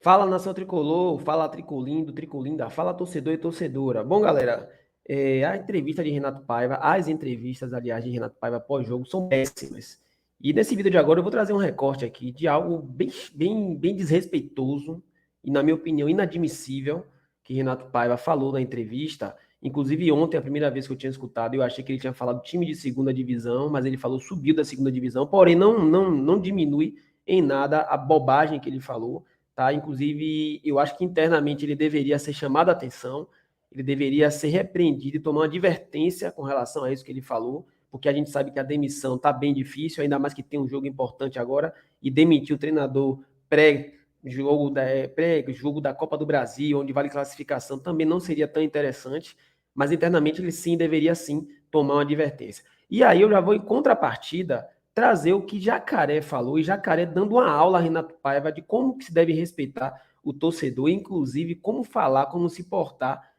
Fala nação tricolor, fala tricolindo, tricolinda, fala torcedor e torcedora. Bom, galera, a entrevista de Renato Paiva, as entrevistas, aliás, de Renato Paiva pós-jogo são péssimas. E nesse vídeo de agora eu vou trazer um recorte aqui de algo bem desrespeitoso e, na minha opinião, inadmissível que Renato Paiva falou na entrevista. Inclusive, ontem, a primeira vez que eu tinha escutado, eu achei que ele tinha falado time de segunda divisão, mas ele falou subiu da segunda divisão, porém não diminui em nada a bobagem que ele falou. Tá? Inclusive, eu acho que internamente ele deveria ser chamado a atenção, ele deveria ser repreendido e tomar uma advertência com relação a isso que ele falou, porque a gente sabe que a demissão está bem difícil, ainda mais que tem um jogo importante agora, e demitir o treinador pré-jogo da Copa do Brasil, onde vale classificação, também não seria tão interessante, mas internamente ele sim deveria sim tomar uma advertência. E aí eu já vou em contrapartida trazer o que Jacaré falou, e Jacaré dando uma aula a Renato Paiva de como que se deve respeitar o torcedor, inclusive como falar, como se portar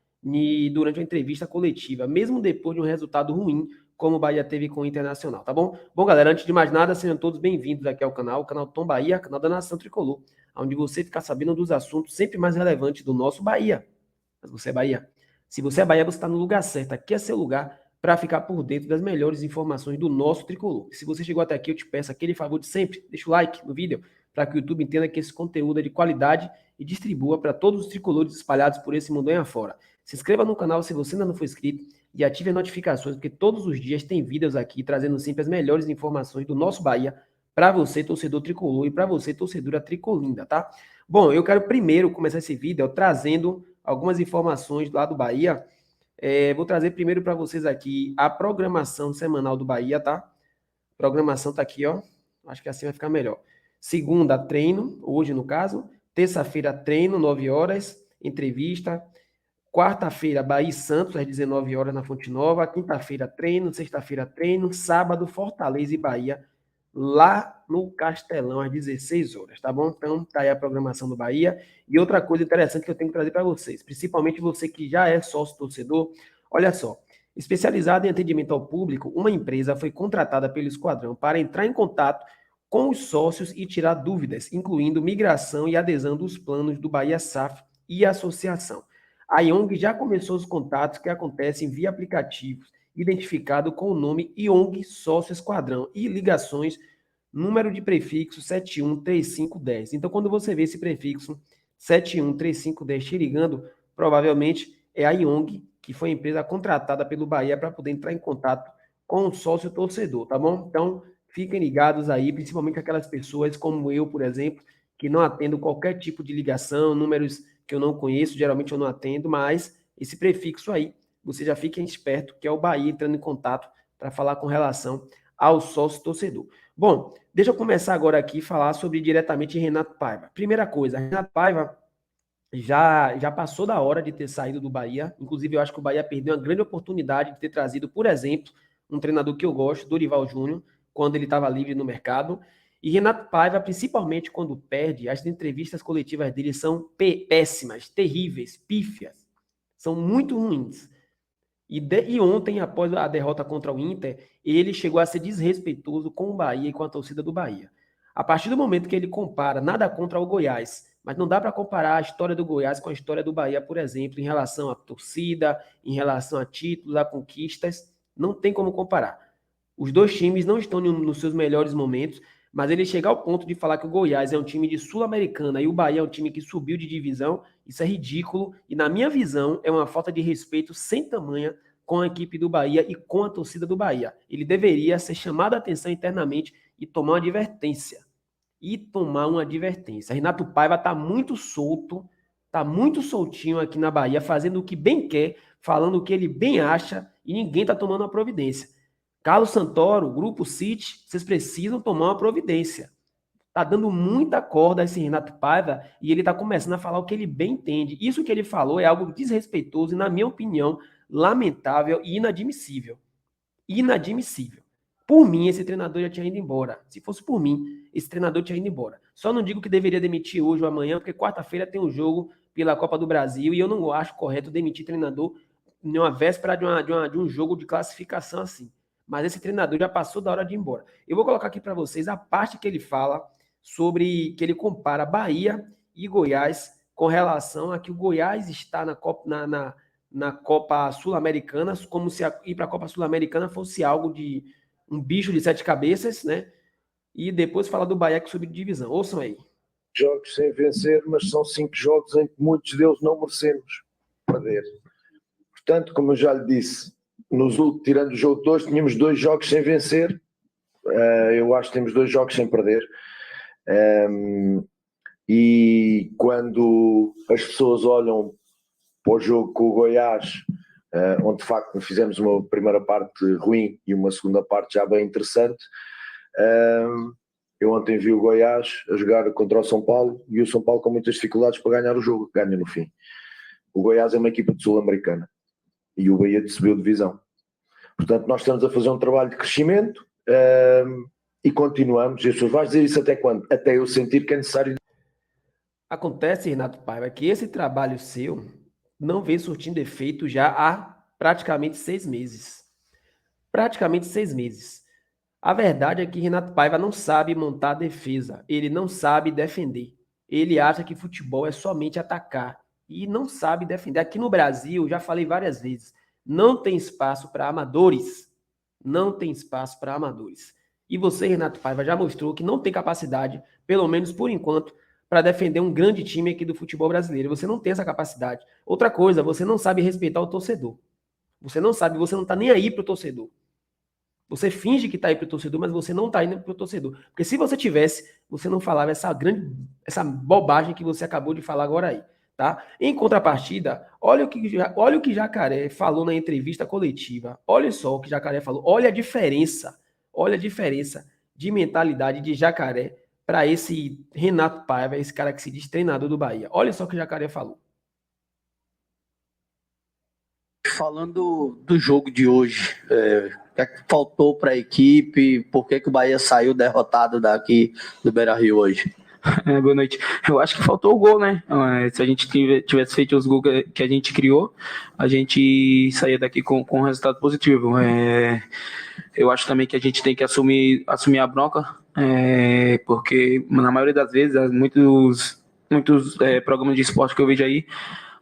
durante uma entrevista coletiva, mesmo depois de um resultado ruim, como o Bahia teve com o Internacional, tá bom? Bom, galera, antes de mais nada, sejam todos bem-vindos aqui ao canal Tom Bahia, canal da Nação Tricolor, onde você fica sabendo dos assuntos sempre mais relevantes do nosso Bahia. Mas você é Bahia. Se você é Bahia, você está no lugar certo. Aqui é seu lugar para ficar por dentro das melhores informações do nosso tricolor. Se você chegou até aqui, eu te peço aquele favor de sempre, deixa o like no vídeo, para que o YouTube entenda que esse conteúdo é de qualidade e distribua para todos os tricolores espalhados por esse mundo afora. Se inscreva no canal se você ainda não for inscrito e ative as notificações, porque todos os dias tem vídeos aqui trazendo sempre as melhores informações do nosso Bahia para você, torcedor tricolor, e para você, torcedora tricolinda, tá? Bom, eu quero primeiro começar esse vídeo trazendo algumas informações lá do Bahia. Vou trazer primeiro para vocês aqui a programação semanal do Bahia, tá? A programação tá aqui, ó. Acho que assim vai ficar melhor. Segunda, treino, hoje no caso. Terça-feira, treino, 9 horas, entrevista. Quarta-feira, Bahia e Santos, às 19 horas na Fonte Nova. Quinta-feira, treino. Sexta-feira, treino. Sábado, Fortaleza e Bahia, lá no Castelão, às 16 horas, tá bom? Então, tá aí a programação do Bahia. E outra coisa interessante que eu tenho que trazer para vocês, principalmente você que já é sócio-torcedor, olha só. Especializada em atendimento ao público, uma empresa foi contratada pelo Esquadrão para entrar em contato com os sócios e tirar dúvidas, incluindo migração e adesão dos planos do Bahia SAF e associação. A IONG já começou os contatos que acontecem via aplicativos, identificado com o nome IONG Sócio Esquadrão e ligações, número de prefixo 713510. Então, quando você vê esse prefixo 713510 te ligando, provavelmente é a IONG, que foi a empresa contratada pelo Bahia para poder entrar em contato com o sócio torcedor, tá bom? Então, fiquem ligados aí, principalmente aquelas pessoas como eu, por exemplo, que não atendo qualquer tipo de ligação, números que eu não conheço, geralmente eu não atendo, mas esse prefixo aí, você já fica esperto, que é o Bahia entrando em contato para falar com relação ao sócio torcedor. Bom, deixa eu começar agora aqui a falar sobre diretamente Renato Paiva. Primeira coisa, Renato Paiva já passou da hora de ter saído do Bahia. Inclusive, eu acho que o Bahia perdeu uma grande oportunidade de ter trazido, por exemplo, um treinador que eu gosto, Dorival Júnior, quando ele estava livre no mercado. E Renato Paiva, principalmente quando perde, as entrevistas coletivas dele são péssimas, terríveis, pífias. São muito ruins. E ontem, após a derrota contra o Inter, ele chegou a ser desrespeitoso com o Bahia e com a torcida do Bahia. A partir do momento que ele compara, nada contra o Goiás, mas não dá para comparar a história do Goiás com a história do Bahia, por exemplo, em relação à torcida, em relação a títulos, a conquistas, não tem como comparar. Os dois times não estão nos seus melhores momentos, mas ele chegar ao ponto de falar que o Goiás é um time de Sul-Americana e o Bahia é um time que subiu de divisão, isso é ridículo e, na minha visão, é uma falta de respeito sem tamanha com a equipe do Bahia e com a torcida do Bahia. Ele deveria ser chamado a atenção internamente e tomar uma advertência. Renato Paiva está muito solto, está muito soltinho aqui na Bahia, fazendo o que bem quer, falando o que ele bem acha e ninguém está tomando uma providência. Carlos Santoro, Grupo City, vocês precisam tomar uma providência. Tá dando muita corda a esse Renato Paiva e ele tá começando a falar o que ele bem entende. Isso que ele falou é algo desrespeitoso e, na minha opinião, lamentável e inadmissível. Inadmissível. Por mim, esse treinador já tinha ido embora. Se fosse por mim, esse treinador tinha ido embora. Só não digo que deveria demitir hoje ou amanhã, porque quarta-feira tem um jogo pela Copa do Brasil e eu não acho correto demitir treinador em uma véspera de um jogo de classificação assim. Mas esse treinador já passou da hora de ir embora. Eu vou colocar aqui para vocês a parte que ele fala sobre que ele compara Bahia e Goiás com relação a que o Goiás está na Copa Sul-Americana, como se ir para a Copa Sul-Americana fosse algo de um bicho de 7 cabeças, né? E depois falar do Bahia que subiu de divisão. Ouçam aí. Jogos sem vencer, mas são 5 jogos em que muitos deles não merecemos perder. Portanto, como eu já lhe disse, tirando o jogo de hoje, tínhamos 2 jogos sem vencer. Eu acho que temos 2 jogos sem perder. E quando as pessoas olham para o jogo com o Goiás, onde de facto fizemos uma primeira parte ruim e uma segunda parte já bem interessante, eu ontem vi o Goiás a jogar contra o São Paulo e o São Paulo com muitas dificuldades para ganhar o jogo, ganha no fim. O Goiás é uma equipa de Sul-Americana e o Bahia subiu de divisão. Portanto, nós estamos a fazer um trabalho de crescimento e continuamos. E as pessoas vão dizer isso até quando? Até eu sentir que é necessário. Acontece, Renato Paiva, que esse trabalho seu não vem surtindo efeito já há praticamente 6 meses. Praticamente 6 meses. A verdade é que Renato Paiva não sabe montar a defesa, ele não sabe defender. Ele acha que futebol é somente atacar e não sabe defender. Aqui no Brasil, já falei várias vezes, não tem espaço para amadores. Não tem espaço para amadores. E você, Renato Paiva, já mostrou que não tem capacidade, pelo menos por enquanto, para defender um grande time aqui do futebol brasileiro. Você não tem essa capacidade. Outra coisa, você não sabe respeitar o torcedor. Você não sabe, você não está nem aí para o torcedor. Você finge que está aí para o torcedor, mas você não está indo para o torcedor. Porque se você tivesse, você não falava essa bobagem que você acabou de falar agora aí. Tá? Em contrapartida, olha o que Jacaré falou na entrevista coletiva. Olha só o que Jacaré falou. Olha a diferença de mentalidade de Jacaré para esse Renato Paiva, esse cara que se diz treinador do Bahia. Olha só o que Jacaré falou. Falando do jogo de hoje, o que é que faltou para a equipe? Por que o Bahia saiu derrotado daqui do Beira-Rio hoje? Boa noite. Eu acho que faltou o gol, né? Se a gente tivesse feito os gols que a gente criou, a gente saía daqui com um resultado positivo. Eu acho também que a gente tem que assumir a bronca, porque na maioria das vezes, muitos programas de esporte que eu vejo aí,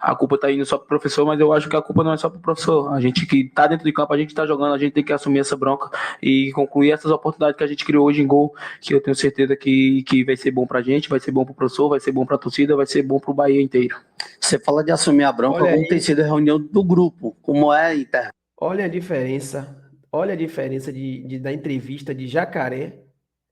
a culpa está indo só para o professor, mas eu acho que a culpa não é só para o professor. A gente que está dentro de campo, a gente está jogando, a gente tem que assumir essa bronca e concluir essas oportunidades que a gente criou hoje em gol, que eu tenho certeza que vai ser bom para a gente, vai ser bom para o professor, vai ser bom para a torcida, vai ser bom para o Bahia inteiro. Você fala de assumir a bronca, Olha como aí. tem sido a reunião do grupo, como é interno. Olha a diferença da entrevista de Jacaré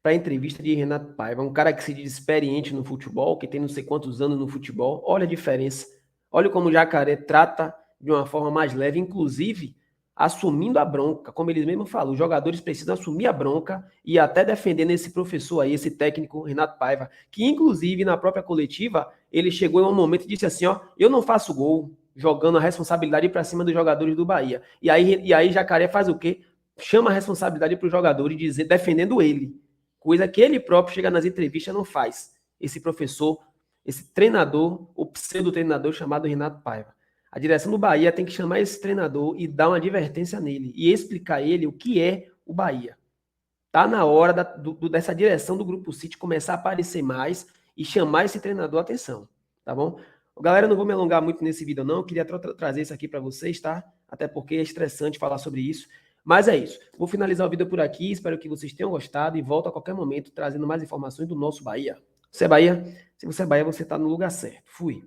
para a entrevista de Renato Paiva. Um cara que se diz experiente no futebol, que tem não sei quantos anos no futebol. Olha a diferença. Olha como o Jacaré trata de uma forma mais leve, inclusive assumindo a bronca. Como eles mesmos falam, os jogadores precisam assumir a bronca e até defendendo esse professor aí, esse técnico Renato Paiva, que inclusive na própria coletiva, ele chegou em um momento e disse assim, ó, eu não faço gol, jogando a responsabilidade para cima dos jogadores do Bahia. E aí Jacaré faz o quê? Chama a responsabilidade para o jogador e dizer, defendendo ele. Coisa que ele próprio chega nas entrevistas não faz. Esse professor, esse treinador, o pseudo-treinador chamado Renato Paiva. A direção do Bahia tem que chamar esse treinador e dar uma advertência nele e explicar a ele o que é o Bahia. Tá na hora dessa direção do Grupo City começar a aparecer mais e chamar esse treinador a atenção, tá bom? Galera, eu não vou me alongar muito nesse vídeo não, eu queria trazer isso aqui para vocês, tá? Até porque é estressante falar sobre isso. Mas é isso. Vou finalizar o vídeo por aqui, espero que vocês tenham gostado e volto a qualquer momento trazendo mais informações do nosso Bahia. Você é Bahia? Se você é Bahia, você está no lugar certo. Fui.